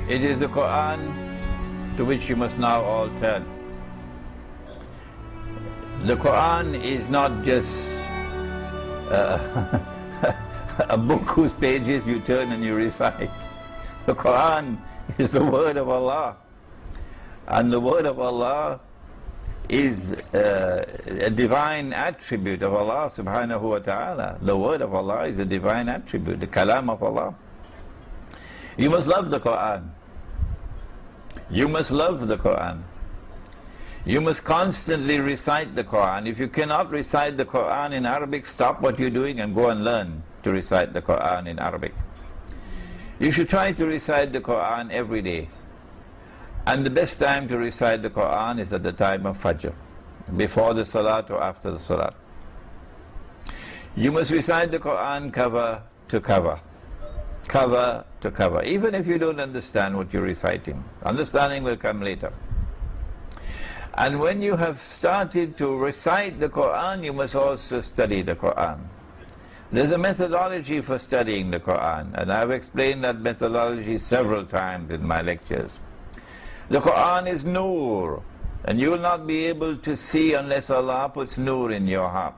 It is the Quran to which you must now all turn. The Quran is not just a book whose pages you turn and you recite. The Quran is the word of Allah, and the word of Allah is a divine attribute of Allah subhanahu wa ta'ala. The word of Allah is a divine attribute, the kalam of Allah. You must love the Quran. You must love the Quran. You must constantly recite the Quran. If you cannot recite the Quran in Arabic, stop what you're doing and go and learn to recite the Quran in Arabic. You should try to recite the Quran every day. And the best time to recite the Quran is at the time of Fajr, before the Salat or after the Salat. You must recite the Quran cover to cover. Cover to cover. Even if you don't understand what you're reciting. Understanding will come later. And when you have started to recite the Quran, you must also study the Quran. There's a methodology for studying the Quran, and I've explained that methodology several times in my lectures. The Quran is Nur, and you will not be able to see unless Allah puts Nur in your heart.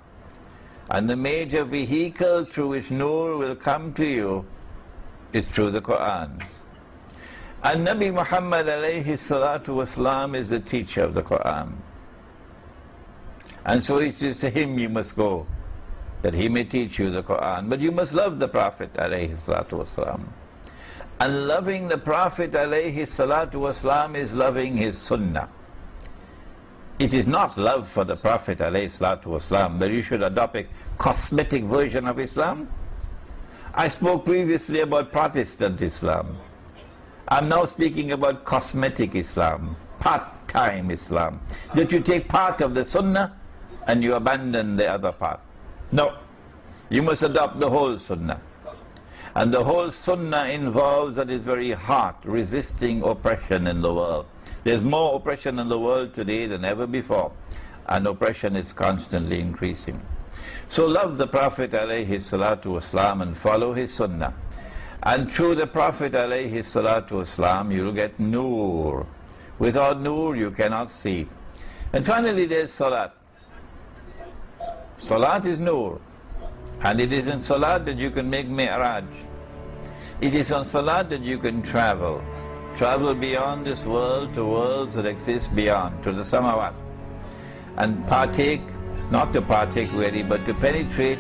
And the major vehicle through which Nur will come to you is through the Quran. And Nabi Muhammad alayhi salatu wasalam is the teacher of the Quran. And so it is to him you must go, that he may teach you the Quran. But you must love the Prophet alayhi salatu wasalam. And loving the Prophet alayhi salatu wasalam is loving his sunnah. It is not love for the Prophet alayhi salatu wasalam that you should adopt a cosmetic version of Islam. I spoke previously about Protestant Islam. I'm now speaking about cosmetic Islam, part-time Islam. That you take part of the Sunnah and you abandon the other part. No, you must adopt the whole Sunnah. And the whole Sunnah involves at its very heart resisting oppression in the world. There's more oppression in the world today than ever before, and oppression is constantly increasing. So love the Prophet alayhi salatu wasalam and follow his Sunnah. And through the Prophet alayhi salatu wasalam you will get Nur. Without Nur you cannot see. And finally there's Salat. Salat is Nur. And it is in Salat that you can make Mi'raj. It is on Salat that you can travel. Travel beyond this world to worlds that exist beyond, to the Samawat. And partake, not to partake really, but to penetrate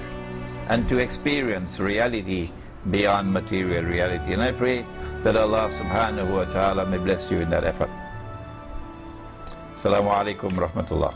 and to experience reality beyond material reality. And I pray that Allah subhanahu wa ta'ala may bless you in that effort. Assalamu alaikum wa rahmatullah.